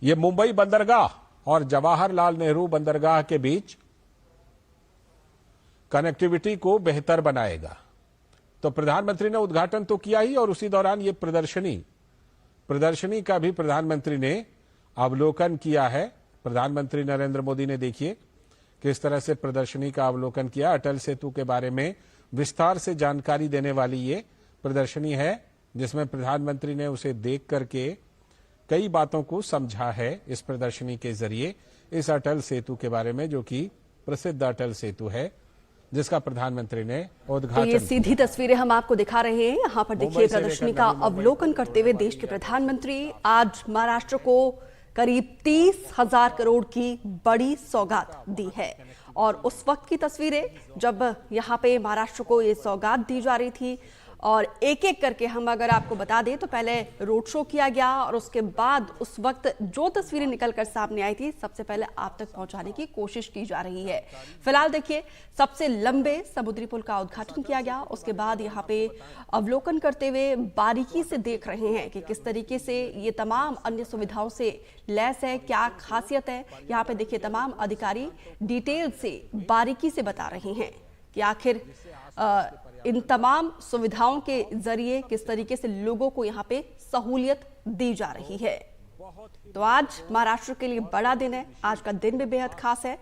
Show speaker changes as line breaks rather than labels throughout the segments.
ये मुंबई बंदरगाह और जवाहरलाल नेहरू बंदरगाह के बीच कनेक्टिविटी को बेहतर बनाएगा। तो प्रधानमंत्री ने उद्घाटन तो किया ही और उसी दौरान ये प्रदर्शनी का भी प्रधानमंत्री ने अवलोकन किया है। प्रधानमंत्री नरेंद्र मोदी ने देखिए किस तरह से प्रदर्शनी का अवलोकन किया। अटल सेतु के बारे में विस्तार से जानकारी देने वाली ये प्रदर्शनी है, जिसमें प्रधानमंत्री ने उसे देख करके कई बातों को समझा है इस प्रदर्शनी के जरिए, इस अटल सेतु के बारे में, जो कि प्रसिद्ध अटल सेतु है जिसका प्रधानमंत्री ने उद्घाटन।
तो ये सीधी तस्वीरें हम आपको दिखा रहे हैं। यहाँ पर देखिए प्रदर्शनी का अवलोकन करते हुए देश के प्रधानमंत्री आज महाराष्ट्र को करीब 30,000 करोड़ की बड़ी सौगात दी है। और उस वक्त की तस्वीरें जब यहाँ पे महाराष्ट्र को ये सौगात दी जा रही थी, और एक एक करके हम अगर आपको बता दें तो पहले रोड शो किया गया और उसके बाद उस वक्त जो तस्वीरें निकलकर सामने आई थी सबसे पहले आप तक पहुंचाने की कोशिश की जा रही है। फिलहाल देखिए सबसे लंबे समुद्री पुल का उद्घाटन किया गया, उसके बाद यहाँ पे अवलोकन करते हुए बारीकी से देख रहे हैं कि किस तरीके से ये तमाम अन्य सुविधाओं से लैस है, क्या खासियत है। यहाँ पे देखिए तमाम अधिकारी डिटेल से बारीकी से बता रहे हैं कि आखिर इन तमाम सुविधाओं के जरिए किस तरीके से लोगों को यहाँ पे सहूलियत दी जा रही है। तो आज महाराष्ट्र के लिए बड़ा दिन है, आज का दिन भी बेहद खास है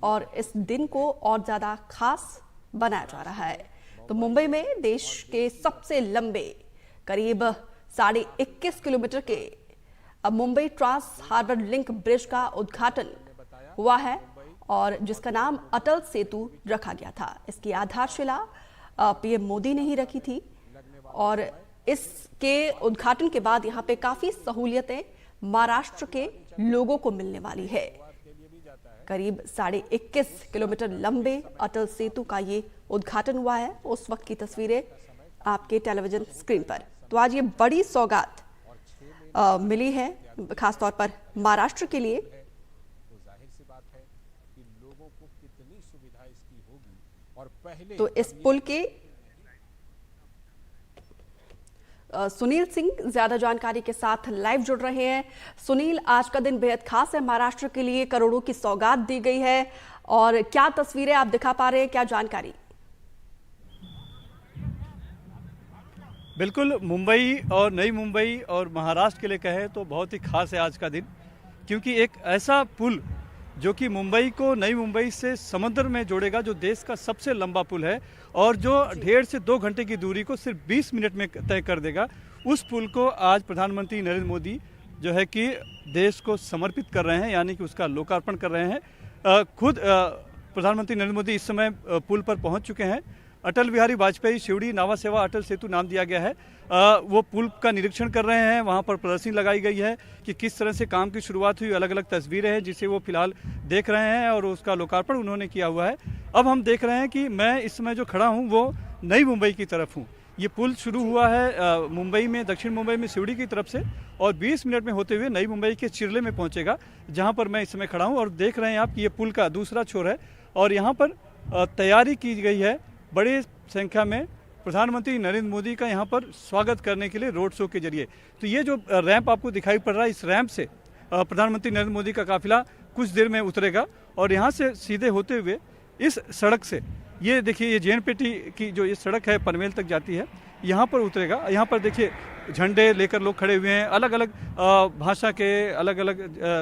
और इस दिन को और ज्यादा खास बनाया जा रहा है। तो मुंबई में देश के सबसे लंबे करीब 21.5 किलोमीटर के Mumbai trans harbour link bridge का उद्घाटन हुआ है और जिसका नाम अटल सेतु रखा गया था। इसकी आधारशिला पीएम मोदी ने ही रखी थी और इसके उद्घाटन के बाद यहाँ पे काफी सहूलियतें महाराष्ट्र के लोगों को मिलने वाली है। करीब 21.5 किलोमीटर लंबे अटल सेतु का ये उद्घाटन हुआ है। उस वक्त की तस्वीरें आपके टेलीविजन स्क्रीन पर। तो आज ये बड़ी सौगात मिली है खासतौर पर महाराष्ट्र के लिए। तो इस पुल के सुनील सिंह ज्यादा जानकारी के साथ लाइव जुड़ रहे हैं। सुनील, आज का दिन बेहद खास है महाराष्ट्र के लिए, करोड़ों की सौगात दी गई है और क्या तस्वीरें आप दिखा पा रहे हैं, क्या जानकारी?
बिल्कुल, मुंबई और नई मुंबई और महाराष्ट्र के लिए कहे तो बहुत ही खास है आज का दिन, क्योंकि एक ऐसा पुल जो कि मुंबई को नई मुंबई से समुद्र में जोड़ेगा, जो देश का सबसे लंबा पुल है और जो 1.5 से 2 घंटे की दूरी को सिर्फ 20 मिनट में तय कर देगा, उस पुल को आज प्रधानमंत्री नरेंद्र मोदी जो है कि देश को समर्पित कर रहे हैं, यानी कि उसका लोकार्पण कर रहे हैं। खुद प्रधानमंत्री नरेंद्र मोदी इस समय पुल पर पहुंच चुके हैं। अटल बिहारी वाजपेयी शिवड़ी नावा सेवा अटल सेतु नाम दिया गया है। वो पुल का निरीक्षण कर रहे हैं। वहाँ पर प्रदर्शनी लगाई गई है कि किस तरह से काम की शुरुआत हुई, अलग अलग तस्वीरें हैं जिसे वो फिलहाल देख रहे हैं और उसका लोकार्पण उन्होंने किया हुआ है। अब हम देख रहे हैं कि मैं इस समय जो खड़ा हूँ वो नई मुंबई की तरफ हूँ। ये पुल शुरू हुआ है मुंबई में, दक्षिण मुंबई में शिवड़ी की तरफ से और 20 मिनट में होते हुए नई मुंबई के चिरले में पहुँचेगा, जहाँ पर मैं इस समय खड़ा हूँ। और देख रहे हैं आप कि ये पुल का दूसरा छोर है और यहाँ पर तैयारी की गई है। बड़ी संख्या में प्रधानमंत्री नरेंद्र मोदी का यहाँ पर स्वागत करने के लिए रोड शो के जरिए। तो ये जो रैंप आपको दिखाई पड़ रहा है, इस रैंप से प्रधानमंत्री नरेंद्र मोदी का काफिला कुछ देर में उतरेगा और यहाँ से सीधे होते हुए इस सड़क से, ये देखिए ये जेएनपीटी की जो ये सड़क है पनवेल तक जाती है, यहाँ पर उतरेगा। यहाँ पर देखिए झंडे लेकर लोग खड़े हुए हैं, अलग अलग भाषा के अलग अलग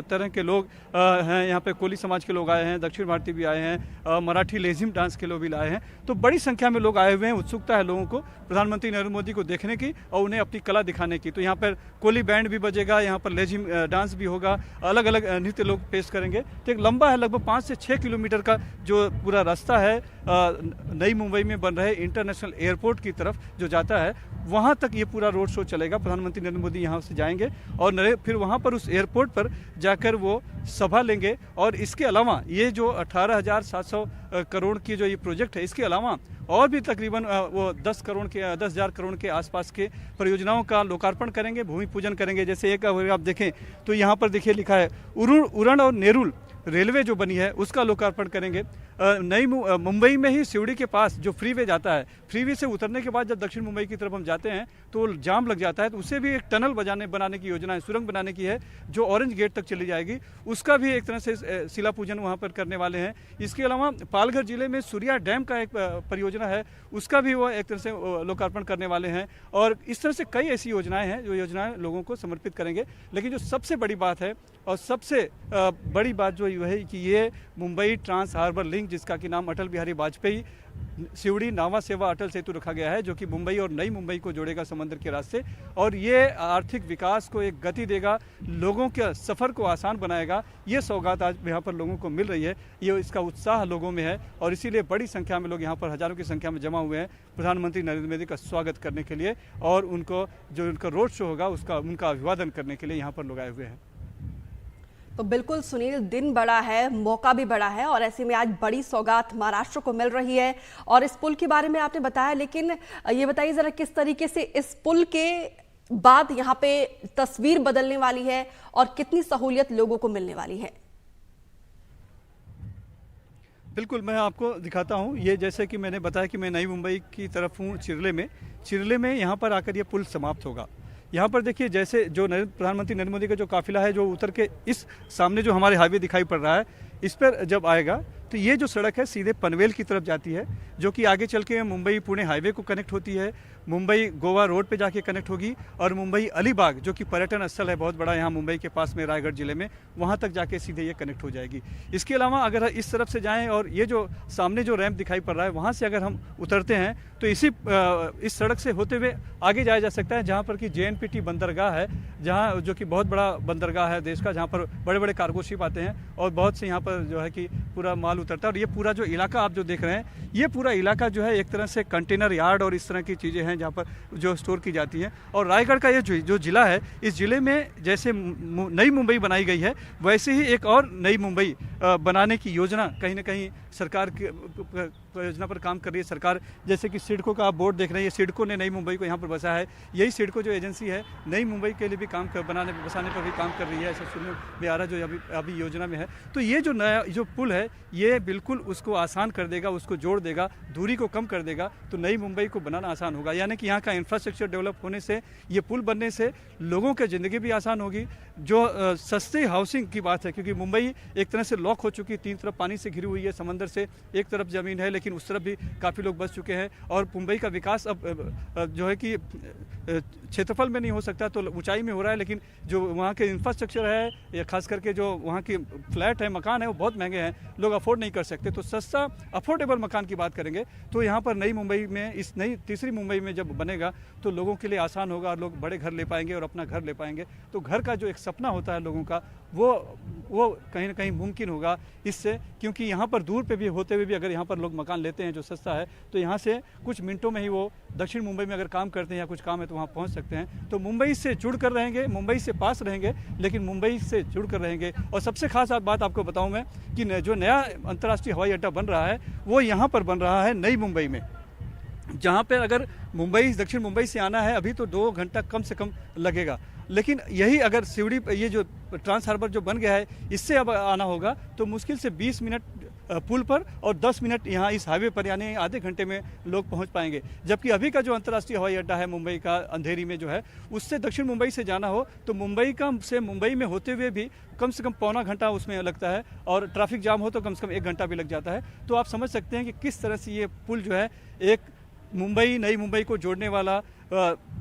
तरह के लोग हैं। यहाँ पे कोली समाज के लोग आए हैं, दक्षिण भारतीय भी आए हैं, मराठी लेजिम डांस के लोग भी आए हैं। तो बड़ी संख्या में लोग आए हुए हैं। उत्सुकता है लोगों को प्रधानमंत्री नरेंद्र मोदी को देखने की और उन्हें अपनी कला दिखाने की। तो यहाँ पर कोली बैंड भी बजेगा, यहाँ पर लेजिम डांस भी होगा, अलग अलग नृत्य लोग पेश करेंगे। तो एक लंबा है, लगभग 5 से 6 किलोमीटर का जो पूरा रास्ता है नई मुंबई में बन रहे इंटरनेशनल एयरपोर्ट की तरफ जो जाता है, वहाँ तक ये पूरा रोड शो चलेगा। प्रधानमंत्री नरेंद्र मोदी यहाँ से जाएंगे और फिर वहाँ पर उस एयरपोर्ट पर जाकर वो सभा लेंगे। और इसके अलावा ये जो 18,700 करोड़ की जो ये प्रोजेक्ट है, इसके अलावा और भी तकरीबन वो 10,000 करोड़ के आसपास के परियोजनाओं का लोकार्पण करेंगे, भूमि पूजन करेंगे। जैसे एक अगर आप देखें तो यहाँ पर देखिए लिखा है उरण और नेरुल रेलवे जो बनी है उसका लोकार्पण करेंगे। नई मुंबई में ही शिवड़ी के पास जो फ्रीवे जाता है, फ्रीवे से उतरने के बाद जब दक्षिण मुंबई की तरफ हम जाते हैं तो जाम लग जाता है, तो उसे भी एक टनल बनाने की योजना है, सुरंग बनाने की है जो ऑरेंज गेट तक चली जाएगी। उसका भी एक तरह से शिला पूजन वहाँ पर करने वाले हैं। इसके अलावा पालघर जिले में सूर्या डैम का एक परियोजना है, उसका भी वो एक तरह से लोकार्पण करने वाले हैं। और इस तरह से कई ऐसी योजनाएं हैं जो योजनाएं लोगों को समर्पित करेंगे। लेकिन जो सबसे बड़ी बात है और सबसे बड़ी बात जो है कि ये मुंबई ट्रांस हार्बर लिंक, जिसका कि नाम अटल बिहारी वाजपेयी सिवड़ी नावा सेवा अटल सेतु रखा गया है, जो कि मुंबई और नई मुंबई को जोड़ेगा समंदर के रास्ते, और ये आर्थिक विकास को एक गति देगा, लोगों के सफ़र को आसान बनाएगा। ये सौगात आज यहाँ पर लोगों को मिल रही है, ये इसका उत्साह लोगों में है और इसीलिए बड़ी संख्या में लोग यहाँ पर हज़ारों की संख्या में जमा हुए हैं प्रधानमंत्री नरेंद्र मोदी का स्वागत करने के लिए, और उनको जो उनका रोड शो होगा उनका अभिवादन करने के लिए यहाँ पर लोग आए हुए हैं।
तो बिल्कुल सुनील, दिन बड़ा है, मौका भी बड़ा है और ऐसे में आज बड़ी सौगात महाराष्ट्र को मिल रही है। और इस पुल के बारे में आपने बताया, लेकिन ये बताइए जरा किस तरीके से इस पुल के बाद यहाँ पे तस्वीर बदलने वाली है और कितनी सहूलियत लोगों को मिलने वाली है।
बिल्कुल, मैं आपको दिखाता हूँ। ये जैसे कि मैंने बताया कि मैं नई मुंबई की तरफ हूँ, चिरले में यहाँ पर आकर ये पुल समाप्त होगा। यहाँ पर देखिए, जैसे जो प्रधानमंत्री नरेंद्र मोदी का जो काफिला है जो उतर के इस सामने जो हमारे हाईवे दिखाई पड़ रहा है, इस पर जब आएगा तो ये जो सड़क है सीधे पनवेल की तरफ जाती है, जो कि आगे चल के मुंबई पुणे हाईवे को कनेक्ट होती है, मुंबई गोवा रोड पे जाके कनेक्ट होगी और मुंबई अलीबाग जो कि पर्यटन स्थल है बहुत बड़ा यहाँ मुंबई के पास में रायगढ़ जिले में, वहाँ तक जाके सीधे ये कनेक्ट हो जाएगी। इसके अलावा अगर इस तरफ से जाएं और ये जो सामने जो रैंप दिखाई पड़ रहा है वहाँ से अगर हम उतरते हैं तो इस सड़क से होते हुए आगे जाया जा सकता है, जहाँ पर कि JNPT बंदरगाह है, जहाँ जो कि बहुत बड़ा बंदरगाह है देश का, जहाँ पर बड़े बड़े कार्गो शिप आते हैं और बहुत से यहाँ पर जो है कि पूरा माल उतरता है। और ये पूरा जो इलाका आप जो देख रहे हैं, ये पूरा इलाका जो है एक तरह से कंटेनर यार्ड और इस तरह की चीज़ें हैं जहाँ पर जो स्टोर की जाती हैं। और रायगढ़ का ये जो जिला है, इस जिले में जैसे नई मुंबई बनाई गई है, वैसे ही एक और नई मुंबई बनाने की योजना कहीं ना कहीं सरकार की योजना पर काम कर रही है सरकार। जैसे कि सिडको का आप बोर्ड देख रहे हैं, ये सिडको ने नई मुंबई को यहाँ पर बसाया है। यही सिडको जो एजेंसी है नई मुंबई के लिए भी काम बसाने पर भी काम कर रही है, ऐसा सुनने में आ रहा है, जो अभी योजना में है। तो ये जो नया जो पुल है, ये बिल्कुल उसको आसान कर देगा, उसको जोड़ देगा, दूरी को कम कर देगा, तो नई मुंबई को बनाना आसान होगा। यानी कि यहाँ का इंफ्रास्ट्रक्चर डेवलप होने से, ये पुल बनने से लोगों की ज़िंदगी भी आसान होगी। जो सस्ते हाउसिंग की बात है, क्योंकि मुंबई एक तरह से लॉक हो चुकी है, तीन तरफ पानी से घिरी हुई है, समंदर से एक तरफ ज़मीन है, लेकिन उस तरफ भी काफ़ी लोग बस चुके हैं। और मुंबई का विकास अब जो है कि क्षेत्रफल में नहीं हो सकता तो ऊंचाई में हो रहा है, लेकिन जो वहाँ के इंफ्रास्ट्रक्चर है या खास करके जो वहाँ की फ्लैट है, मकान है, वो बहुत महंगे हैं, लोग अफोर्ड नहीं कर सकते। तो सस्ता अफोर्डेबल मकान की बात करेंगे तो यहाँ पर नई मुंबई में, इस नई तीसरी मुंबई में जब बनेगा तो लोगों के लिए आसान होगा और लोग बड़े घर ले पाएंगे और अपना घर ले पाएंगे। तो घर का जो एक सपना होता है लोगों का, वो कहीं ना कहीं मुमकिन होगा इससे, क्योंकि यहाँ पर दूर पे भी होते हुए भी अगर यहाँ पर लोग मकान लेते हैं जो सस्ता है, तो यहाँ से कुछ मिनटों में ही वो दक्षिण मुंबई में अगर काम करते हैं या कुछ काम है तो वहाँ पहुँच सकते हैं। तो मुंबई से जुड़ कर रहेंगे, मुंबई से पास रहेंगे, लेकिन मुंबई से जुड़ कर रहेंगे। और सबसे खास बात आपको बताऊँ मैं कि जो नया अंतर्राष्ट्रीय हवाई अड्डा बन रहा है वो यहाँ पर बन रहा है नई मुंबई में, जहाँ पर अगर मुंबई दक्षिण मुंबई से आना है अभी तो 2 घंटा कम से कम लगेगा, लेकिन यही अगर सिवड़ी ये जो ट्रांस हार्बर जो बन गया है इससे अब आना होगा तो मुश्किल से 20 मिनट पुल पर और 10 मिनट यहाँ इस हाईवे पर, यानी आधे घंटे में लोग पहुँच पाएंगे। जबकि अभी का जो अंतर्राष्ट्रीय हवाई अड्डा है मुंबई का अंधेरी में जो है, उससे दक्षिण मुंबई से जाना हो तो मुंबई में होते हुए भी कम से कम पौना घंटा उसमें लगता है, और ट्रैफिक जाम हो तो कम से कम 1 घंटा भी लग जाता है। तो आप समझ सकते हैं कि किस तरह से ये पुल जो है एक मुंबई नई मुंबई को जोड़ने वाला,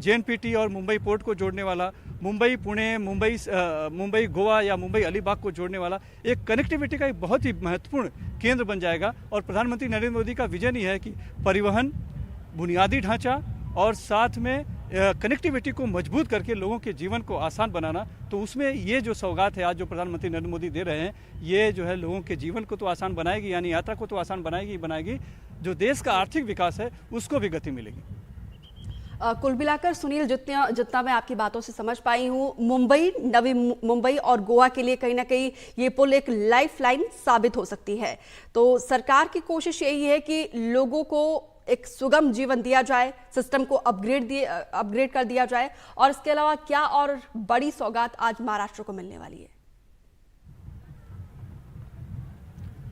JNPT और मुंबई पोर्ट को जोड़ने वाला, मुंबई पुणे, मुंबई गोवा या मुंबई अलीबाग को जोड़ने वाला एक कनेक्टिविटी का एक बहुत ही महत्वपूर्ण केंद्र बन जाएगा। और प्रधानमंत्री नरेंद्र मोदी का विजन ही है कि परिवहन, बुनियादी ढांचा और साथ में कनेक्टिविटी को मजबूत करके लोगों के जीवन को आसान बनाना। तो उसमें ये जो सौगात है आज जो प्रधानमंत्री नरेंद्र मोदी दे रहे हैं, ये जो है लोगों के जीवन को तो आसान बनाएगी, यानी यात्रा को तो आसान बनाएगी, जो देश का आर्थिक विकास है उसको भी गति मिलेगी।
कुल मिलाकर सुनील, जितना मैं आपकी बातों से समझ पाई हूँ, नवी मुंबई और गोवा के लिए कहीं ना कहीं ये पुल एक लाइफलाइन साबित हो सकती है। तो सरकार की कोशिश यही है कि लोगों को एक सुगम जीवन दिया जाए, सिस्टम को अपग्रेड कर दिया जाए। और इसके अलावा क्या और बड़ी सौगात आज महाराष्ट्र को मिलने वाली है?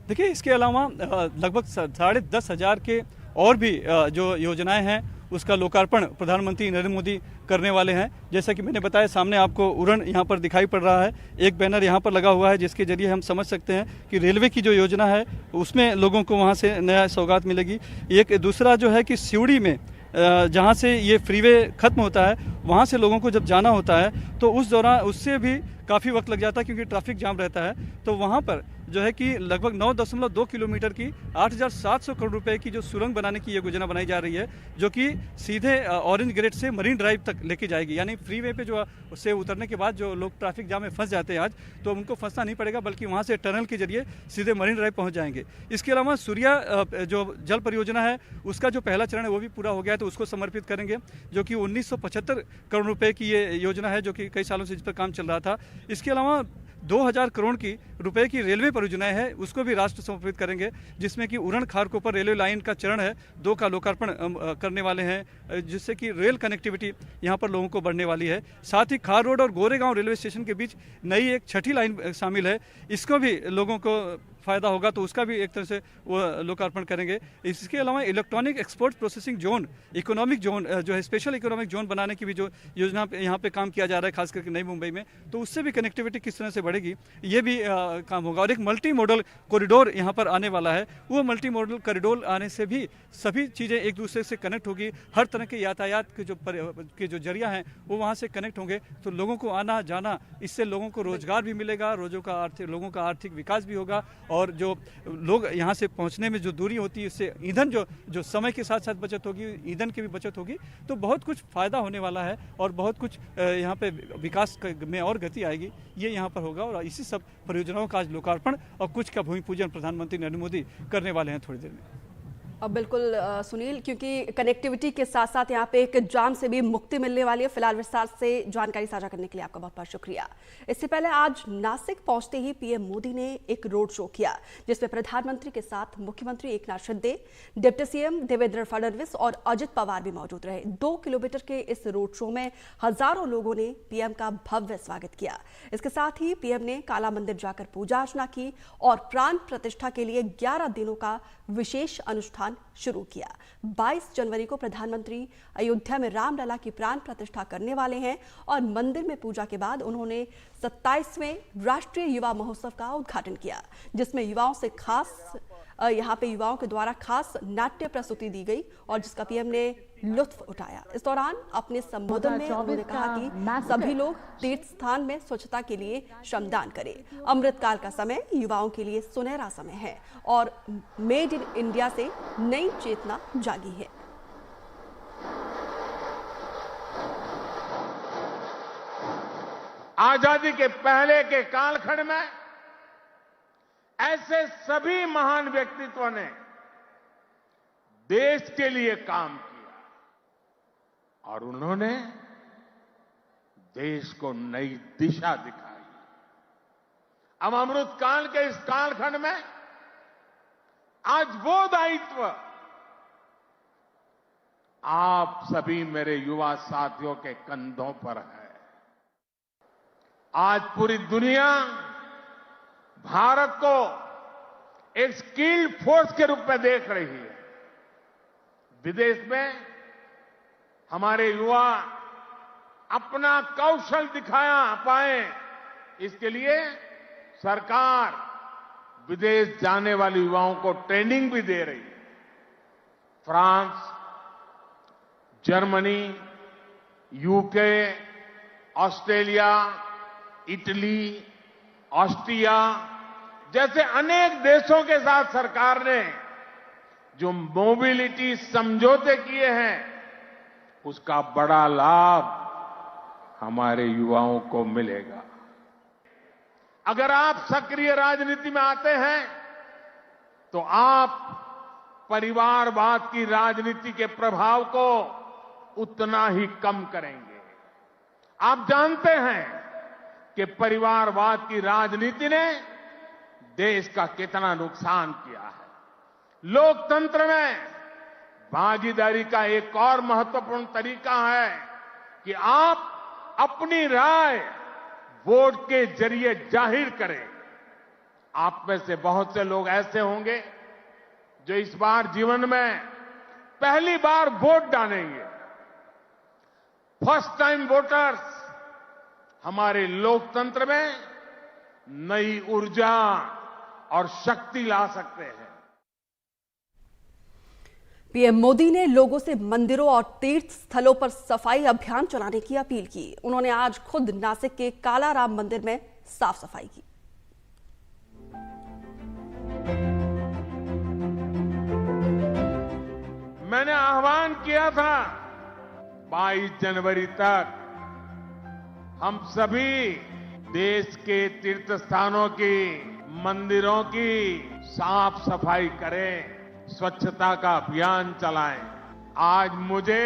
देखिए, इसके अलावा लगभग 10,500 के और भी जो योजनाएं हैं उसका लोकार्पण प्रधानमंत्री नरेंद्र मोदी करने वाले हैं। जैसा कि मैंने बताया, सामने आपको उड़न यहाँ पर दिखाई पड़ रहा है। एक बैनर यहाँ पर लगा हुआ है जिसके जरिए हम समझ सकते हैं कि रेलवे की जो योजना है उसमें लोगों को वहाँ से नया सौगात मिलेगी। एक दूसरा जो है कि सिवड़ी में जहाँ से ये फ्रीवे खत्म होता है, वहाँ से लोगों को जब जाना होता है तो उस दौरान उससे भी काफ़ी वक्त लग जाता है क्योंकि ट्रैफिक जाम रहता है। तो वहाँ पर जो है कि लगभग 9.2 किलोमीटर की 8,700 करोड़ रुपए की जो सुरंग बनाने की ये योजना बनाई जा रही है, जो कि सीधे ऑरेंज गेट से मरीन ड्राइव तक लेके जाएगी। यानी फ्रीवे पे जो उससे उतरने के बाद जो लोग ट्रैफिक जाम में फंस जाते हैं आज, तो उनको फंसना नहीं पड़ेगा, बल्कि वहाँ से टनल के जरिए सीधे मरीन ड्राइव पहुँच जाएंगे। इसके अलावा सूर्या जो जल परियोजना है उसका जो पहला चरण है वो भी पूरा हो गया है, तो उसको समर्पित करेंगे, जो कि 1975 करोड़ रुपए की ये योजना है, जो कि कई सालों से इस पर काम चल रहा था। इसके अलावा 2000 करोड़ की रुपए की रेलवे परियोजनाएं है, उसको भी राष्ट्र समर्पित करेंगे, जिसमें कि उड़न खारकोपर रेलवे लाइन का चरण है 2 का लोकार्पण करने वाले हैं, जिससे कि रेल कनेक्टिविटी यहाँ पर लोगों को बढ़ने वाली है। साथ ही खार रोड और गोरेगांव रेलवे स्टेशन के बीच नई एक 6ठी लाइन शामिल है, इसको भी लोगों को फायदा होगा, तो उसका भी एक तरह से वो लोकार्पण करेंगे। इसके अलावा electronic export processing zone, economic zone जो है, स्पेशल इकोनॉमिक जोन बनाने की भी जो योजना यहाँ पे काम किया जा रहा है, खास करके नई मुंबई में, तो उससे भी कनेक्टिविटी किस तरह से बढ़ेगी ये भी काम होगा। और एक मल्टी मॉडल कॉरिडोर यहाँ पर आने वाला है, वो मल्टी मॉडल कॉरिडोर आने से भी सभी चीज़ें एक दूसरे से कनेक्ट होगी। हर तरह के यातायात के जो जरिया हैं वो वहाँ से कनेक्ट होंगे, तो लोगों को आना जाना, इससे लोगों को रोजगार भी मिलेगा, लोगों का आर्थिक विकास भी होगा, और जो लोग यहाँ से पहुँचने में जो दूरी होती है उससे ईंधन जो समय के साथ साथ बचत होगी, ईंधन की भी बचत होगी, तो बहुत कुछ फायदा होने वाला है और बहुत कुछ यहाँ पे विकास में और गति आएगी, ये यहाँ पर होगा। और इसी सब परियोजनाओं का आज लोकार्पण और कुछ का भूमि पूजन प्रधानमंत्री नरेंद्र मोदी करने वाले हैं थोड़ी देर में।
अब बिल्कुल सुनील, क्योंकि कनेक्टिविटी के साथ साथ यहाँ पे एक जाम से भी मुक्ति मिलने वाली है। फिलहाल विस्तार से जानकारी साझा करने के लिए आपका बहुत बहुत शुक्रिया। इससे पहले आज नासिक पहुंचते ही पीएम मोदी ने एक रोड शो किया, जिसमें प्रधानमंत्री के साथ मुख्यमंत्री एकनाथ शिंदे, डिप्टी सीएम देवेंद्र फडणवीस और अजित पवार भी मौजूद रहे। 2 किलोमीटर के इस रोड शो में हजारों लोगों ने पीएम का भव्य स्वागत किया। इसके साथ ही पीएम ने काला मंदिर जाकर पूजा अर्चना की और प्राण प्रतिष्ठा के लिए 11 दिनों का विशेष अनुष्ठान शुरू किया। 22 जनवरी को प्रधानमंत्री अयोध्या में रामलला की प्राण प्रतिष्ठा करने वाले हैं और मंदिर में पूजा के बाद उन्होंने 27वें राष्ट्रीय युवा महोत्सव का उद्घाटन किया, जिसमें यहाँ पे युवाओं के द्वारा खास नाट्य प्रस्तुति दी गई और जिसका पीएम ने लुत्फ उठाया। इस दौरान अपने संबोधन में उन्होंने कहा कि सभी लोग तीर्थ स्थान में स्वच्छता के लिए श्रमदान करें। अमृतकाल का समय युवाओं के लिए सुनहरा समय है और मेड इन इंडिया से नई चेतना जागी है।
आजादी के पहले के कालखंड में ऐसे सभी महान व्यक्तित्वों ने देश के लिए काम किया और उन्होंने देश को नई दिशा दिखाई। अब अमृतकाल के इस कालखंड में आज वो दायित्व आप सभी मेरे युवा साथियों के कंधों पर है। आज पूरी दुनिया भारत को एक स्किल्ड फोर्स के रूप में देख रही है। विदेश में हमारे युवा अपना कौशल दिखाया पाए, इसके लिए सरकार विदेश जाने वाले युवाओं को ट्रेनिंग भी दे रही है। France, Germany, UK, Australia, Italy, Austria जैसे अनेक देशों के साथ सरकार ने जो मोबिलिटी समझौते किए हैं, उसका बड़ा लाभ हमारे युवाओं को मिलेगा। अगर आप सक्रिय राजनीति में आते हैं तो आप परिवारवाद की राजनीति के प्रभाव को उतना ही कम करेंगे। आप जानते हैं कि परिवारवाद की राजनीति ने देश का कितना नुकसान किया है। लोकतंत्र में भागीदारी का एक और महत्वपूर्ण तरीका है कि आप अपनी राय वोट के जरिए जाहिर करें। आप में से बहुत से लोग ऐसे होंगे जो इस बार जीवन में पहली बार वोट डालेंगे। फर्स्ट टाइम वोटर्स हमारे लोकतंत्र में नई ऊर्जा और शक्ति ला सकते हैं।
पीएम मोदी ने लोगों से मंदिरों और तीर्थ स्थलों पर सफाई अभियान चलाने की अपील की। उन्होंने आज खुद नासिक के कालाराम मंदिर में साफ सफाई की।
मैंने आह्वान किया था 22 जनवरी तक हम सभी देश के तीर्थ स्थानों की, मंदिरों की साफ सफाई करें, स्वच्छता का अभियान चलाएं। आज मुझे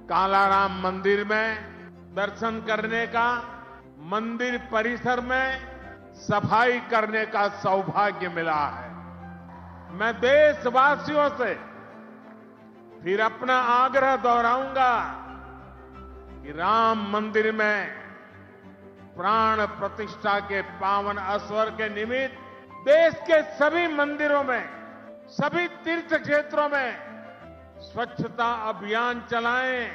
कालाराम मंदिर में दर्शन करने का, मंदिर परिसर में सफाई करने का सौभाग्य मिला है। मैं देशवासियों से फिर अपना आग्रह दोहराऊंगा कि राम मंदिर में प्राण प्रतिष्ठा के पावन अवसर के निमित्त देश के सभी मंदिरों में, सभी तीर्थ क्षेत्रों में स्वच्छता अभियान चलाएं।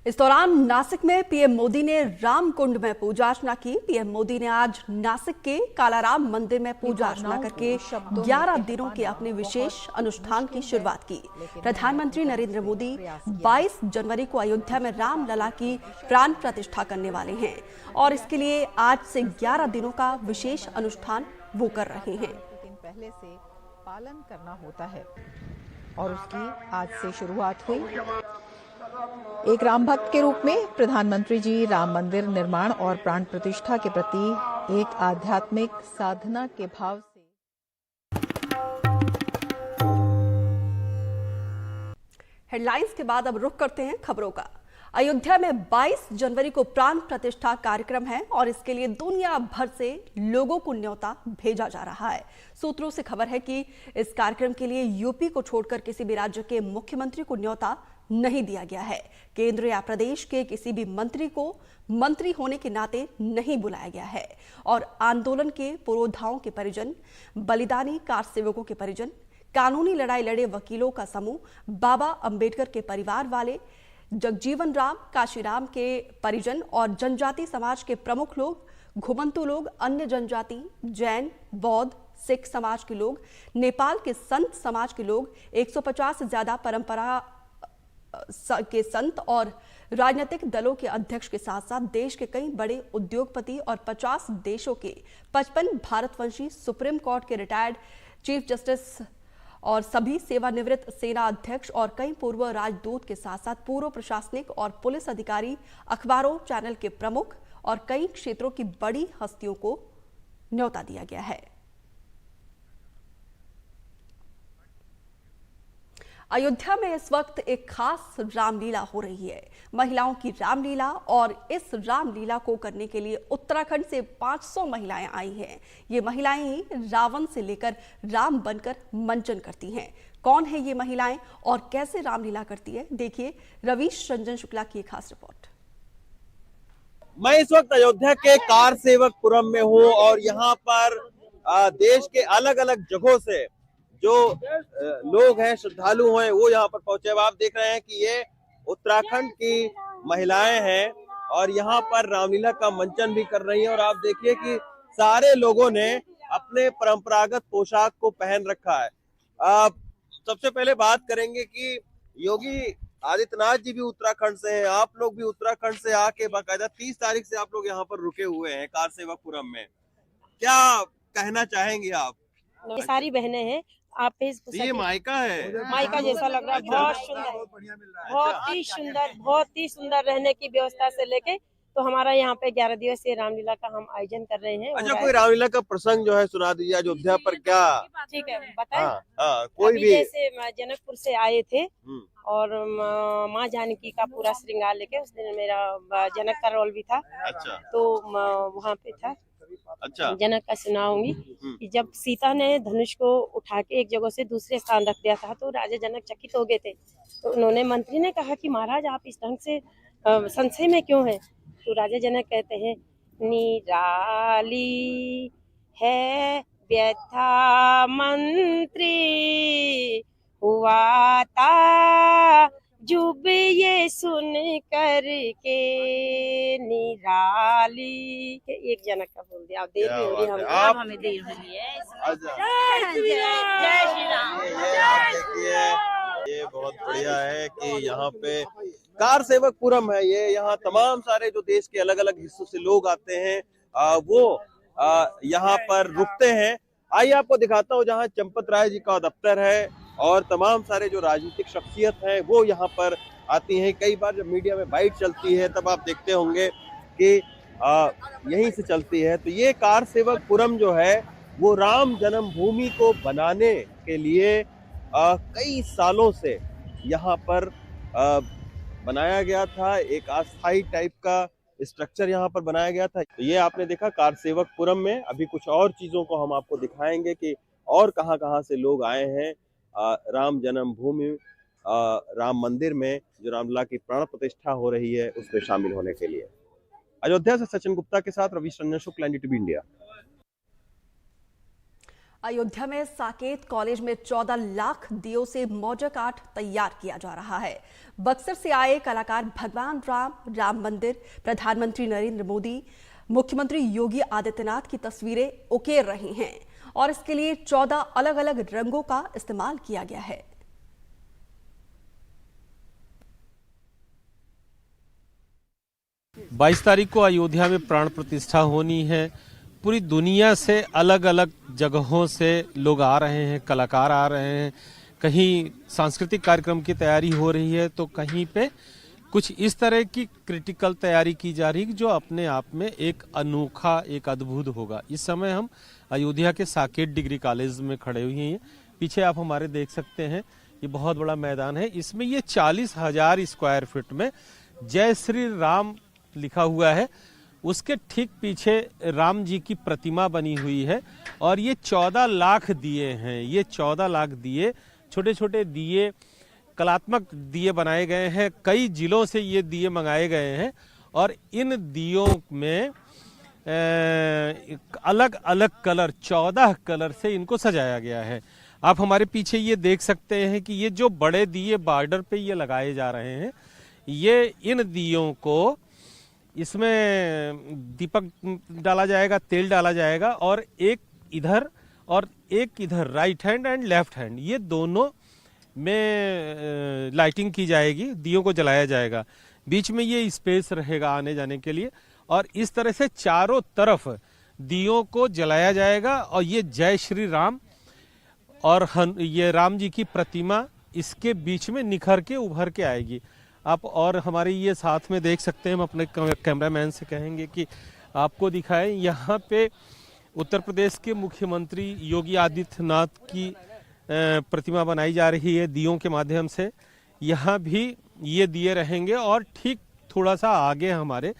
इस दौरान नासिक में पीएम मोदी ने राम कुंड में पूजा अर्चना की। पीएम मोदी ने आज नासिक के कालाराम मंदिर में पूजा अर्चना करके 11 दिनों के अपने विशेष अनुष्ठान की शुरुआत की। प्रधानमंत्री नरेंद्र मोदी 22 जनवरी को अयोध्या में रामलला की प्राण प्रतिष्ठा करने वाले हैं और इसके लिए आज से 11 दिनों का विशेष अनुष्ठान वो कर रहे हैं।
पहले से पालन करना होता है और उसकी आज से शुरुआत हुई। एक राम भक्त के रूप में प्रधानमंत्री जी राम मंदिर निर्माण और प्राण प्रतिष्ठा के प्रति एक आध्यात्मिक साधना के भाव से।
हेडलाइंस के बाद अब रुख करते हैं खबरों का। अयोध्या में 22 जनवरी को प्राण प्रतिष्ठा कार्यक्रम है और इसके लिए दुनिया भर से लोगों को न्योता भेजा जा रहा है। सूत्रों से खबर है कि इस कार्यक्रम के लिए यूपी को छोड़कर किसी भी राज्य के मुख्यमंत्री को न्योता नहीं दिया गया है। केंद्र या प्रदेश के किसी भी मंत्री को मंत्री होने के नाते नहीं बुलाया गया है और आंदोलन के पुरोधाओं के परिजन, बलिदानी कार सेवकों के परिजन, कानूनी लड़ाई लड़े वकीलों का समूह, बाबा अंबेडकर के परिवार वाले, जगजीवन राम, काशीराम के परिजन और जनजाति समाज के प्रमुख लोग, घुमंतु लोग, अन्य जनजाति, जैन, बौद्ध, सिख समाज के लोग, नेपाल के संत समाज के लोग, 150 से ज्यादा परंपरा के संत और राजनीतिक दलों के अध्यक्ष के साथ साथ देश के कई बड़े उद्योगपति और 50 देशों के 55 भारतवंशी, सुप्रीम कोर्ट के रिटायर्ड चीफ जस्टिस और सभी सेवानिवृत्त सेना अध्यक्ष और कई पूर्व राजदूत के साथ साथ पूर्व प्रशासनिक और पुलिस अधिकारी, अखबारों, चैनल के प्रमुख और कई क्षेत्रों की बड़ी हस्तियों को न्योता दिया गया है। अयोध्या में इस वक्त एक खास रामलीला हो रही है, महिलाओं की रामलीला, और इस रामलीला को करने के लिए उत्तराखंड से 500 महिलाएं आई हैं। ये महिलाएं ही रावण से लेकर राम बनकर मंचन करती हैं। कौन है ये महिलाएं और कैसे रामलीला करती है, देखिए रवीश रंजन शुक्ला की एक खास रिपोर्ट।
मैं इस वक्त अयोध्या के कार सेवकपुरम में हूँ और यहाँ पर देश के अलग अलग जगहों से जो लोग हैं, श्रद्धालु हैं, वो यहाँ पर पहुंचे। अब आप देख रहे हैं कि ये उत्तराखंड की महिलाएं हैं और यहाँ पर रामलीला का मंचन भी कर रही हैं। और आप देखिए कि सारे लोगों ने अपने परंपरागत पोशाक को पहन रखा है। सबसे पहले बात करेंगे कि योगी आदित्यनाथ जी भी उत्तराखंड से हैं, आप लोग भी उत्तराखंड से आके बाकायदा 30 तारीख से आप लोग यहाँ पर रुके हुए हैं कार सेवकपुरम में। क्या कहना चाहेंगे आप?
ये सारी बहनें हैं। आप
ये मायका है,
मायका जैसा लग रहा है, बहुत सुंदर, बहुत ही सुंदर रहने की व्यवस्था से लेके तो हमारा यहाँ पे 11 दिवसीय रामलीला का हम आयोजन कर रहे हैं।
अच्छा, कोई रामलीला का प्रसंग जो है सुना दीजिए अयोध्या पर। क्या
ठीक है, बताएं।
कोई भी
जैसे जनकपुर से आए थे और माँ जानकी का पूरा श्रृंगार लेके, उस दिन मेरा जनक का रोल भी था।
अच्छा,
तो वहाँ पे था
अच्छा।
जनक का सुनाऊंगी कि जब सीता ने धनुष को उठा के एक जगह से दूसरे स्थान रख दिया था तो राजा जनक चकित हो गए थे। तो उन्होंने मंत्री ने कहा कि महाराज आप इस ढंग से संशय में क्यों हैं? तो राजा जनक कहते हैं निराली है व्यथा मंत्री हुआ था जुब ये सुन कर के निराली। एक जनक का बोल दिया। आप देर भी हो रही है
आप
हमें देर हो रही है।
अच्छा।
जय श्री राम।
ये आप देखिए, ये बहुत बढ़िया है कि यहाँ पे कार सेवक पुरम है। ये यहाँ तमाम सारे जो देश के अलग अलग हिस्सों से लोग आते हैं वो यहाँ पर रुकते हैं। आइए आपको दिखाता हूँ जहाँ चंपत राय जी का दफ्तर है और तमाम सारे जो राजनीतिक शख्सियत हैं वो यहाँ पर आती हैं। कई बार जब मीडिया में बाइट चलती है तब आप देखते होंगे कि यहीं से चलती है। तो ये कार सेवक पुरम जो है वो राम जन्मभूमि को बनाने के लिए कई सालों से यहाँ पर बनाया गया था। एक अस्थायी टाइप का स्ट्रक्चर यहाँ पर बनाया गया था। तो ये आपने देखा कार सेवक पुरम में। अभी कुछ और चीजों को हम आपको दिखाएंगे कि और कहाँ से लोग आए हैं राम जन्मभूमि राम मंदिर में जो रामलला की प्राण प्रतिष्ठा हो रही है उसमें शामिल होने के लिए। अयोध्या से सचिन गुप्ता के साथ रवीश रंजन शुक्ल, एनडीटीवी इंडिया।
अयोध्या में साकेत कॉलेज में 14 लाख दियों से मौजक आर्ट तैयार किया जा रहा है। बक्सर से आए कलाकार भगवान राम मंदिर, प्रधानमंत्री नरेंद्र मोदी, मुख्यमंत्री योगी आदित्यनाथ की तस्वीरें उकेर रहे हैं और इसके लिए 14 अलग अलग रंगों का इस्तेमाल किया गया है।
बाईस तारीख को अयोध्या में प्राण प्रतिष्ठा होनी है। पूरी दुनिया से अलग अलग जगहों से लोग आ रहे हैं, कलाकार आ रहे हैं। कहीं सांस्कृतिक कार्यक्रम की तैयारी हो रही है तो कहीं पे कुछ इस तरह की क्रिटिकल तैयारी की जा रही है जो अपने आप में एक अनोखा, एक अद्भुत होगा। इस समय हम अयोध्या के साकेत डिग्री कॉलेज में खड़े हुए हैं। पीछे आप हमारे देख सकते हैं ये बहुत बड़ा मैदान है। इसमें ये 40,000 स्क्वायर फीट में जय श्री राम लिखा हुआ है। उसके ठीक पीछे राम जी की प्रतिमा बनी हुई है और ये 14 लाख दिए हैं। ये 14 लाख दिए, छोटे छोटे दिए, कलात्मक दिए बनाए गए हैं। कई जिलों से ये दिए मंगाए गए हैं और इन दियों में अलग अलग कलर, 14 कलर से इनको सजाया गया है। आप हमारे पीछे ये देख सकते हैं कि ये जो बड़े दिए बॉर्डर पे ये लगाए जा रहे हैं, ये इन दियों को इसमें दीपक डाला जाएगा, तेल डाला जाएगा और एक इधर और एक इधर, right hand and left hand, ये दोनों में लाइटिंग की जाएगी, दियों को जलाया जाएगा। बीच में ये स्पेस रहेगा आने जाने के लिए और इस तरह से चारों तरफ दियों को जलाया जाएगा। और ये जय श्री राम और ये राम जी की प्रतिमा इसके बीच में निखर के उभर के आएगी। आप और हमारे ये साथ में देख सकते हैं। हम अपने कैमरामैन से कहेंगे कि आपको दिखाएं। यहाँ पे उत्तर प्रदेश के मुख्यमंत्री योगी आदित्यनाथ की प्रतिमा बनाई जा रही है दियों के माध्यम से। यहाँ भी ये दिए रहेंगे और ठीक थोड़ा सा आगे हमारे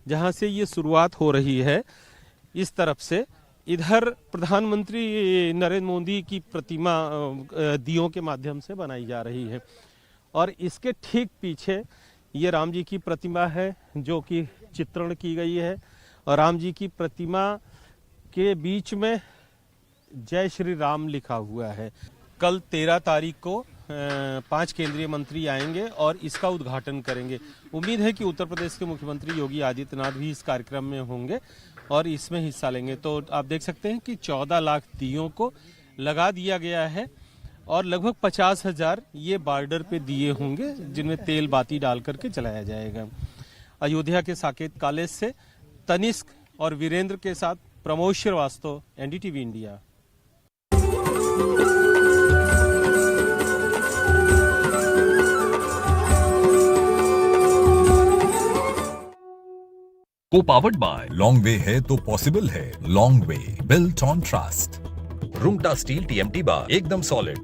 जहाँ से ये शुरुआत हो रही है इस तरफ से, इधर प्रधानमंत्री नरेंद्र मोदी की प्रतिमा दियों के माध्यम से बनाई जा रही है और इसके ठीक पीछे ये राम जी की प्रतिमा है जो कि चित्रण की गई है और राम जी की प्रतिमा के बीच में जय श्री राम लिखा हुआ है। कल 13 तारीख को 5 केंद्रीय मंत्री आएंगे और इसका उद्घाटन करेंगे। उम्मीद है कि उत्तर प्रदेश के मुख्यमंत्री योगी आदित्यनाथ भी इस कार्यक्रम में होंगे और इसमें हिस्सा लेंगे। तो आप देख सकते हैं कि 14 लाख दियों को लगा दिया गया है और लगभग 50,000 ये बॉर्डर पे दिए होंगे जिनमें तेल बाती डाल करके जलाया जाएगा। अयोध्या के साकेत कॉलेज से तनिष्क और वीरेंद्र के साथ प्रमोद श्रीवास्तव, एनडीटीवी इंडिया।
को पावर्ड बाय लॉन्ग वे है तो पॉसिबल है। Long way built on trust. Rungta steel TMT बार एकदम सॉलिड।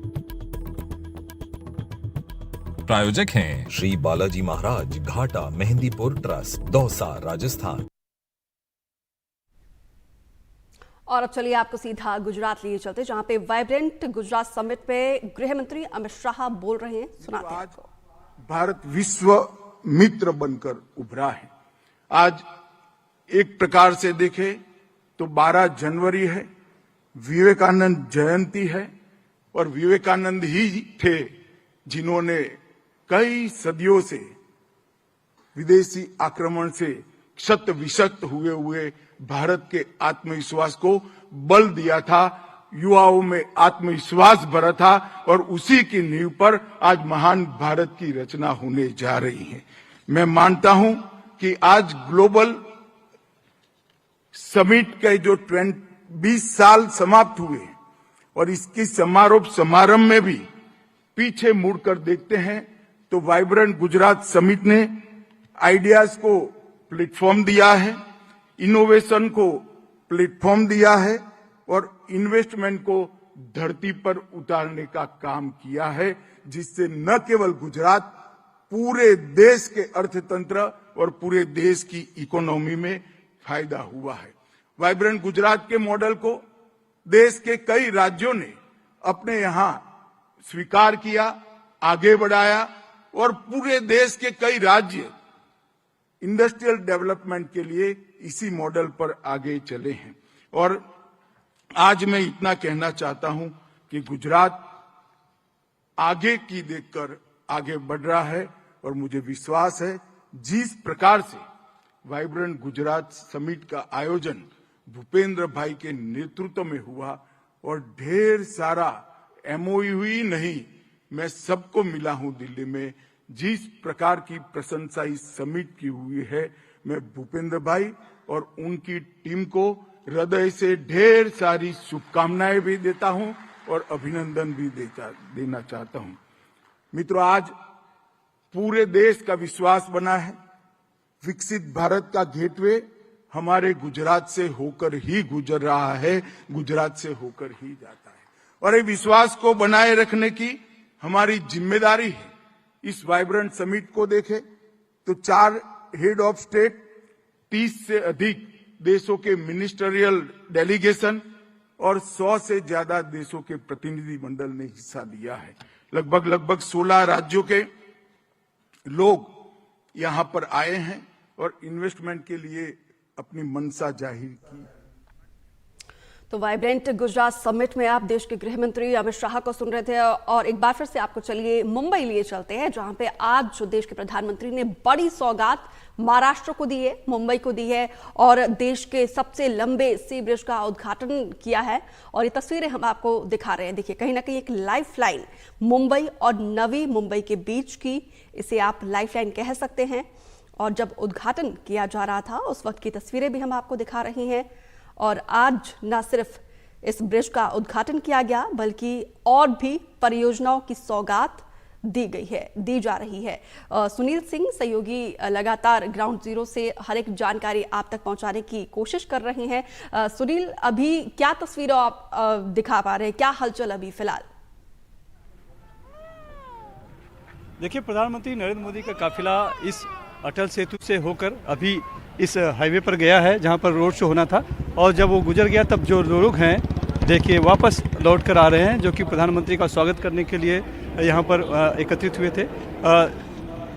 प्रायोजक हैं श्री बालाजी महाराज घाटा मेहंदीपुर ट्रस्ट, दौसा, राजस्थान।
और अब चलिए आपको सीधा गुजरात लिए चलते, जहां पे वाइब्रेंट गुजरात समिट पे गृह मंत्री अमित शाह बोल रहे हैं, सुनाते हैं आपको।
भारत विश्व मित्र बनकर उभरा है। आज एक प्रकार से देखें तो 12 जनवरी है, विवेकानंद जयंती है, और विवेकानंद ही थे जिन्होंने कई सदियों से विदेशी आक्रमण से क्षत विक्षत हुए भारत के आत्मविश्वास को बल दिया था, युवाओं में आत्मविश्वास भरा था, और उसी की नींव पर आज महान भारत की रचना होने जा रही है। मैं मानता हूं कि आज ग्लोबल समिट के जो 20 साल समाप्त हुए और इसकी समारंभ में भी पीछे मुड़कर देखते हैं तो वाइब्रेंट गुजरात समिट ने आइडियाज को प्लेटफॉर्म दिया है, इनोवेशन को प्लेटफॉर्म दिया है, और इन्वेस्टमेंट को धरती पर उतारने का काम किया है, जिससे न केवल गुजरात पूरे देश के अर्थतंत्र और पूरे देश की इकोनॉमी में फायदा हुआ है। वाइब्रेंट गुजरात के मॉडल को देश के कई राज्यों ने अपने यहां स्वीकार किया, आगे बढ़ाया, और पूरे देश के कई राज्य इंडस्ट्रियल डेवलपमेंट के लिए इसी मॉडल पर आगे चले हैं। और आज मैं इतना कहना चाहता हूं कि गुजरात आगे की देखकर आगे बढ़ रहा है, और मुझे विश्वास है जिस प्रकार से वाइब्रेंट गुजरात समिट का आयोजन भूपेंद्र भाई के नेतृत्व में हुआ, और ढेर सारा एमओयू ही नहीं, मैं सबको मिला हूं दिल्ली में, जिस प्रकार की प्रशंसा इस समिट की हुई है, मैं भूपेंद्र भाई और उनकी टीम को हृदय से ढेर सारी शुभकामनाएं भी देता हूं और अभिनंदन भी देना चाहता हूं। मित्रों, आज पूरे देश का विश्वास बना है विकसित भारत का गेटवे हमारे गुजरात से होकर ही गुजर रहा है, गुजरात से होकर ही जाता है, और ये विश्वास को बनाए रखने की हमारी जिम्मेदारी है। इस वाइब्रेंट समिट को देखें तो 4 हेड ऑफ स्टेट, 30 से अधिक देशों के मिनिस्टरियल डेलीगेशन और 100 से ज्यादा देशों के प्रतिनिधि मंडल ने हिस्सा लिया है। लगभग 16 राज्यों के लोग यहां पर आए हैं और इन्वेस्टमेंट के लिए अपनी मंशा जाहिर की।
तो वाइब्रेंट गुजरात समिट में आप देश के गृह मंत्री अमित शाह को सुन रहे थे, और एक बार फिर से आपको चलिए मुंबई लिए चलते हैं, जहां पे आज जो देश के प्रधानमंत्री ने बड़ी सौगात महाराष्ट्र को दी है, मुंबई को दी है, और देश के सबसे लंबे सी ब्रिज का उद्घाटन किया है। और ये तस्वीरें हम आपको दिखा रहे हैं, देखिए कहीं ना कहीं एक लाइफ लाइन मुंबई और नवी मुंबई के बीच की, इसे आप लाइफ लाइन कह सकते हैं। और जब उद्घाटन किया जा रहा था उस वक्त की तस्वीरें भी हम आपको दिखा रहे हैं। और आज न सिर्फ इस ब्रिज का उद्घाटन किया गया, बल्कि और भी परियोजनाओं की सौगात दी जा रही है। सुनील सिंह सहयोगी लगातार ग्राउंड जीरो से हर एक जानकारी आप तक पहुंचाने की कोशिश कर रहे हैं। सुनील, अभी क्या तस्वीरें आप दिखा पा रहे हैं, क्या हलचल अभी फिलहाल?
देखिए, प्रधानमंत्री नरेंद्र मोदी का काफिला इस अटल सेतु से होकर अभी इस हाईवे पर गया है, जहां पर रोड शो होना था, और जब वो गुजर गया तब जो लोग हैं देखिए वापस लौट कर आ रहे हैं, जो कि प्रधानमंत्री का स्वागत करने के लिए यहाँ पर एकत्रित हुए थे।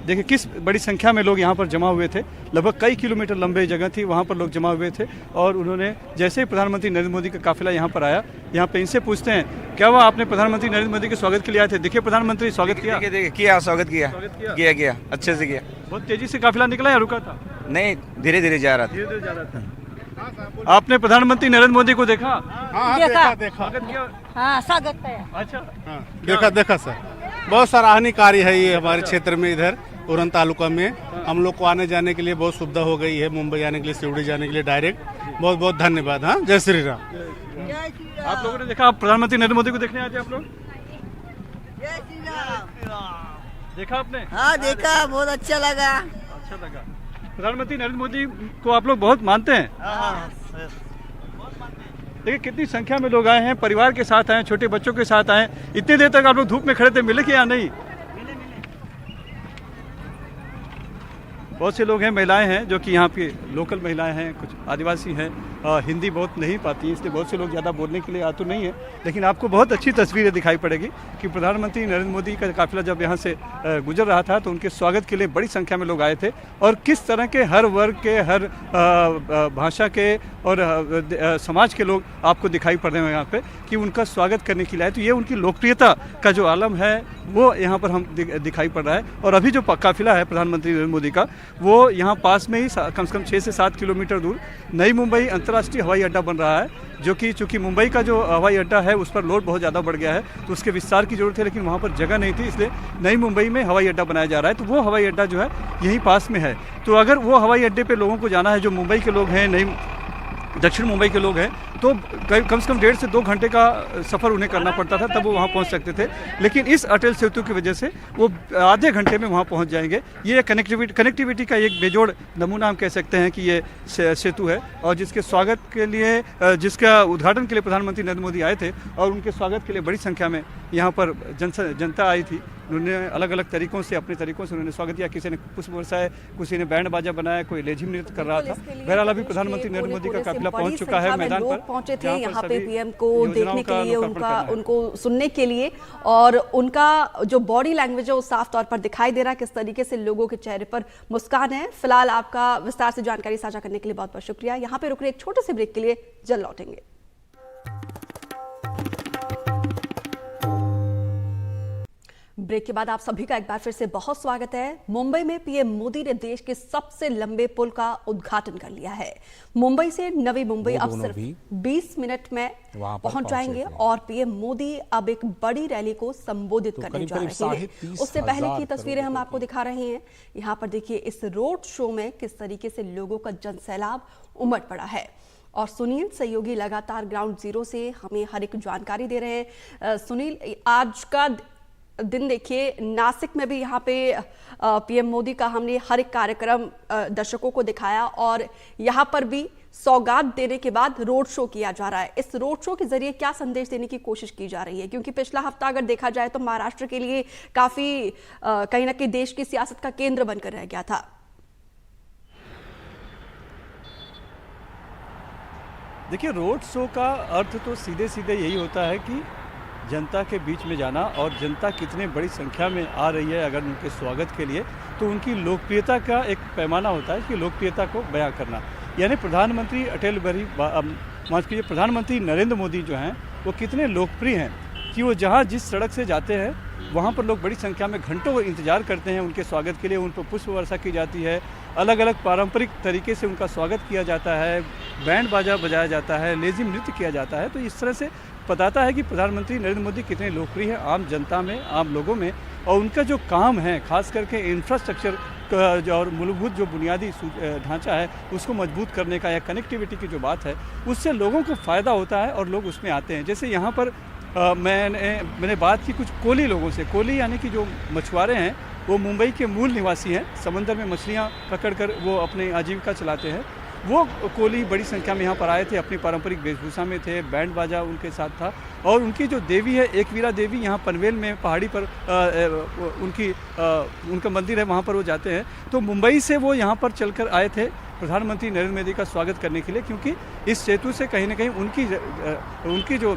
देखिए किस बड़ी संख्या में लोग यहाँ पर जमा हुए थे, लगभग कई किलोमीटर लंबे जगह थी, वहाँ पर लोग जमा हुए थे। और उन्होंने जैसे ही प्रधानमंत्री नरेंद्र मोदी का काफिला यहाँ पर आया, यहाँ पे इनसे पूछते हैं क्या हुआ, आपने प्रधानमंत्री नरेंद्र मोदी के स्वागत के लिए आए थे? देखिए प्रधानमंत्री स्वागत किया,
स्वागत किया अच्छे से किया।
बहुत तेजी से काफिला निकला या रुका था?
नहीं, धीरे धीरे जा रहा
था। आपने प्रधानमंत्री नरेंद्र मोदी को देखा?
देखा। स्वागत किया।
अच्छा,
देखा सर, बहुत सराहनीय कार्य है ये हमारे क्षेत्र में। इधर उरन तालुका में हम लोग को आने जाने के लिए बहुत सुविधा हो गई है, मुंबई आने के लिए, सिवड़ी जाने के लिए डायरेक्ट। बहुत बहुत धन्यवाद। हाँ, जय श्री राम।
आप लोगों ने देखा, प्रधानमंत्री नरेंद्र मोदी को देखने आए थे आप लोग? देखा आपने?
हाँ देखा, बहुत अच्छा लगा।
प्रधानमंत्री नरेंद्र मोदी को आप लोग बहुत मानते हैं? देखिए कितनी संख्या में लोग आए हैं, परिवार के साथ आए, छोटे बच्चों के साथ आए। इतनी देर तक आप लोग धूप में खड़े थे, मिले कि या नहीं? बहुत से लोग हैं, महिलाएं हैं जो कि यहाँ की लोकल महिलाएं हैं, कुछ आदिवासी हैं, हिंदी बहुत नहीं पाती, इसलिए बहुत से लोग ज़्यादा बोलने के लिए आतुर नहीं है, लेकिन आपको बहुत अच्छी तस्वीरें दिखाई पड़ेगी कि प्रधानमंत्री नरेंद्र मोदी का काफिला जब यहाँ से गुजर रहा था तो उनके स्वागत के लिए बड़ी संख्या में लोग आए थे और किस तरह के हर वर्ग के, हर भाषा के और समाज के लोग आपको दिखाई पड़ रहे हैं यहाँ पे कि उनका स्वागत करने के लिए आए। तो ये उनकी लोकप्रियता का जो आलम है वो यहाँ पर हम दिखाई पड़ रहा है। और अभी जो काफिला है प्रधानमंत्री नरेंद्र मोदी का, वो यहाँ पास में ही कम से कम 6 से 7 किलोमीटर दूर नई मुंबई अंतर्राष्ट्रीय हवाई अड्डा बन रहा है, जो कि चूंकि मुंबई का जो हवाई अड्डा है उस पर लोड बहुत ज़्यादा बढ़ गया है, तो उसके विस्तार की जरूरत है, लेकिन वहाँ पर जगह नहीं थी, इसलिए नई मुंबई में हवाई अड्डा बनाया जा रहा है। तो वो हवाई अड्डा जो है यहीं पास में है। तो अगर वो हवाई अड्डे पे लोगों को जाना है, जो मुंबई के लोग हैं, दक्षिण मुंबई के लोग हैं, तो कम से कम 1.5 से 2 घंटे का सफ़र उन्हें करना पड़ता था, तब वो वहाँ पहुँच सकते थे। लेकिन इस अटल सेतु की वजह से वो आधे घंटे में वहाँ पहुँच जाएंगे। ये कनेक्टिविटी का एक बेजोड़ नमूना हम कह सकते हैं कि ये सेतु है, और जिसके स्वागत के लिए, जिसका उद्घाटन के लिए प्रधानमंत्री नरेंद्र मोदी आए थे और उनके स्वागत के लिए बड़ी संख्या में यहाँ पर जनता आई थी। उन्होंने अलग अलग तरीकों से, अपने तरीकों से उन्होंने स्वागत किया। किसी ने पुष्प बरसाए, किसी ने बैंड बाजा बनाया, कोई लेझिम नृत्य कर रहा था। बहरहाल अभी प्रधानमंत्री नरेंद्र मोदी का काफिला पहुंच चुका है मैदान पर।
पहुंचे थे यहाँ पे पीएम को देखने के लिए, उनको सुनने के लिए, और उनका जो बॉडी लैंग्वेज है वो साफ तौर पर दिखाई दे रहा है, किस तरीके से लोगों के चेहरे पर मुस्कान है। फिलहाल आपका विस्तार से जानकारी साझा करने के लिए बहुत बहुत शुक्रिया। यहाँ पे रुक रहे एक छोटे से ब्रेक के लिए, जल्द लौटेंगे। ब्रेक के बाद आप सभी का एक बार फिर से बहुत स्वागत है। मुंबई में पीएम मोदी ने देश के सबसे लंबे पुल का उद्घाटन कर लिया है। मुंबई से नवी मुंबई अब सिर्फ 20 मिनट में पहुंच जाएंगे और पीएम मोदी अब एक बड़ी रैली को संबोधित करने जा रहे हैं। उससे पहले की तस्वीरें हम आपको दिखा रहे हैं। यहाँ पर देखिए इस रोड शो में किस तरीके से लोगों का जनसैलाब उमड़ पड़ा है, और सुनील सहयोगी लगातार ग्राउंड जीरो से हमें हर एक जानकारी दे रहे हैं। सुनील, आज का दिन देखिए, नासिक में भी यहाँ पे पीएम मोदी का हमने हर एक कार्यक्रम दर्शकों को दिखाया, और यहाँ पर भी सौगात देने के बाद रोड शो किया जा रहा है। इस रोड शो के जरिए क्या संदेश देने की कोशिश की जा रही है? क्योंकि पिछला हफ्ता अगर देखा जाए तो महाराष्ट्र के लिए काफी कहीं ना कहीं देश की सियासत का केंद्र बनकर रह गया था।
देखिए, रोड शो का अर्थ तो सीधे सीधे यही होता है कि जनता के बीच में जाना, और जनता कितने बड़ी संख्या में आ रही है अगर उनके स्वागत के लिए, तो उनकी लोकप्रियता का एक पैमाना होता है कि लोकप्रियता को बयां करना। यानी प्रधानमंत्री प्रधानमंत्री नरेंद्र मोदी जो हैं वो कितने लोकप्रिय हैं कि वो जहाँ जिस सड़क से जाते हैं वहाँ पर लोग बड़ी संख्या में घंटों इंतजार करते हैं उनके स्वागत के लिए। उन पर पुष्प वर्षा की जाती है, अलग अलग पारंपरिक तरीके से उनका स्वागत किया जाता है, बैंड बाजा बजाया जाता है, लेजिम नृत्य किया जाता है। तो इस तरह से बताता है कि प्रधानमंत्री नरेंद्र मोदी कितने लोकप्रिय हैं आम जनता में, आम लोगों में, और उनका जो काम है खास करके इंफ्रास्ट्रक्चर और मूलभूत जो बुनियादी ढांचा है उसको मजबूत करने का, या कनेक्टिविटी की जो बात है, उससे लोगों को फ़ायदा होता है और लोग उसमें आते हैं। जैसे यहाँ पर मैंने बात की कुछ कोली लोगों से। कोली यानी कि जो मछुआरे हैं, वो मुंबई के मूल निवासी हैं, समंदर में मछलियाँ पकड़कर वो अपनी आजीविका चलाते हैं। वो कोली बड़ी संख्या में यहाँ पर आए थे, अपनी पारंपरिक वेशभूषा में थे, बैंड बाजा उनके साथ था, और उनकी जो देवी है एकवीरा देवी, यहाँ पनवेल में पहाड़ी पर उनका मंदिर है, वहाँ पर वो जाते हैं। तो मुंबई से वो यहाँ पर चलकर आए थे प्रधानमंत्री नरेंद्र मोदी का स्वागत करने के लिए, क्योंकि इस सेतु से कहीं ना कहीं उनकी जो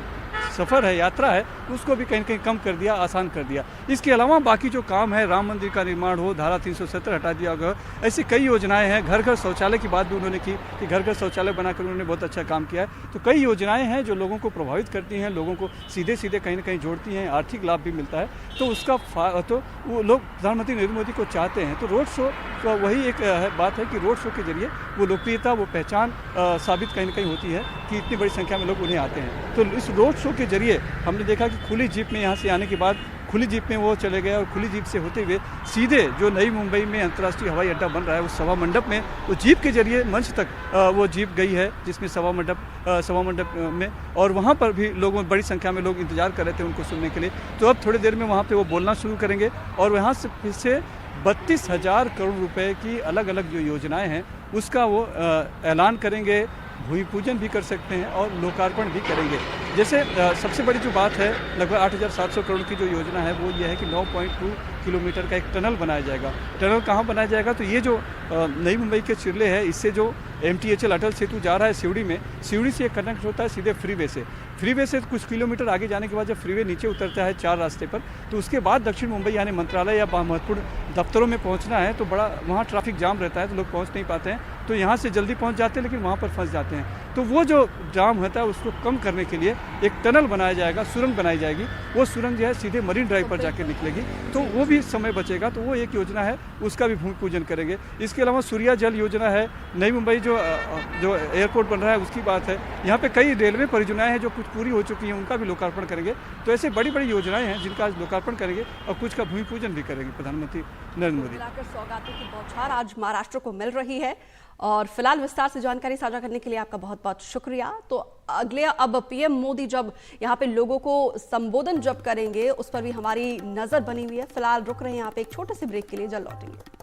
सफ़र है, यात्रा है, उसको भी कहीं ना कहीं कम कर दिया, आसान कर दिया। इसके अलावा बाकी जो काम है, राम मंदिर का निर्माण हो, धारा 370 हटा दिया गया, ऐसी कई योजनाएं हैं। घर घर शौचालय की बात भी उन्होंने की कि घर घर शौचालय बनाकर उन्होंने बहुत अच्छा काम किया है। तो कई योजनाएं हैं जो लोगों को प्रभावित करती हैं, लोगों को सीधे सीधे कहीं ना कहीं जोड़ती हैं, आर्थिक लाभ भी मिलता है। तो उसका तो वो लोग प्रधानमंत्री नरेंद्र मोदी को चाहते हैं। तो रोड शो का वही एक बात है कि रोड शो के जरिए वो लोकप्रियता, वो पहचान साबित कहीं ना कहीं होती है कि इतनी बड़ी संख्या में लोग उन्हें आते हैं। तो इस रोड शो के जरिए हमने देखा कि खुली जीप में यहाँ से आने के बाद खुली जीप में वो चले गए, और खुली जीप से होते हुए सीधे जो नई मुंबई में अंतर्राष्ट्रीय हवाई अड्डा बन रहा है उस सभा मंडप में वो जीप के जरिए मंच तक वो जीप गई है, जिसमें सभा मंडप में, और वहाँ पर भी लोगों बड़ी संख्या में लोग इंतजार कर रहे थे उनको सुनने के लिए। तो अब थोड़ी देर में वहाँ पर वो बोलना शुरू करेंगे, और वहाँ से फिर से 32,000 करोड़ रुपए की अलग अलग जो योजनाएं हैं उसका वो ऐलान करेंगे, भूमि पूजन भी कर सकते हैं और लोकार्पण भी करेंगे। जैसे सबसे बड़ी जो बात है, लगभग 8,700 करोड़ की जो योजना है वो ये है कि 9.2 किलोमीटर का एक टनल बनाया जाएगा। टनल कहाँ बनाया जाएगा? तो ये जो नई मुंबई के चिरले है, इससे जो MTHL अटल सेतु जा रहा है सिवड़ी में, सिवड़ी से कनेक्ट होता है सीधे फ्रीवे से। फ्रीवे से कुछ किलोमीटर आगे जाने के बाद जब फ्रीवे नीचे उतरता है 4 रास्ते पर, तो उसके बाद दक्षिण मुंबई यानी मंत्रालय या महत्वपूर्ण दफ्तरों में पहुंचना है तो बड़ा वहाँ ट्रैफिक जाम रहता है, तो लोग पहुंच नहीं पाते हैं, तो यहाँ से जल्दी पहुंच जाते हैं लेकिन वहाँ पर फंस जाते हैं। तो वो जो जाम होता है उसको कम करने के लिए एक टनल बनाया जाएगा, सुरंग बनाई जाएगी। वो सुरंग जो है सीधे मरीन ड्राइव पर जाकर निकलेगी, तो वो भी समय बचेगा। तो वो एक योजना है, उसका भी भूमि पूजन करेंगे। इसके अलावा सूर्या जल योजना है, नई मुंबई जो एयरपोर्ट बन रहा है उसकी बात है। यहाँ पे कई रेलवे परियोजनाएं हैं जो कुछ पूरी हो चुकी हैं, उनका भी लोकार्पण करेंगे। तो ऐसे बड़ी बड़ी योजनाएं हैं जिनका आज लोकार्पण करेंगे और कुछ का भूमि पूजन भी करेंगे प्रधानमंत्री नरेंद्र मोदी।
सौगातों की बौछार आज महाराष्ट्र को मिल रही है और फिलहाल विस्तार से जानकारी साझा करने के लिए आपका बहुत बहुत शुक्रिया। तो अगले अब पीएम मोदी जब यहाँ पे लोगों को संबोधन जब करेंगे उस पर भी हमारी नजर बनी हुई है। फिलहाल रुक रहे हैं यहाँ पे एक छोटे से ब्रेक के लिए, जल्द लौटेंगे।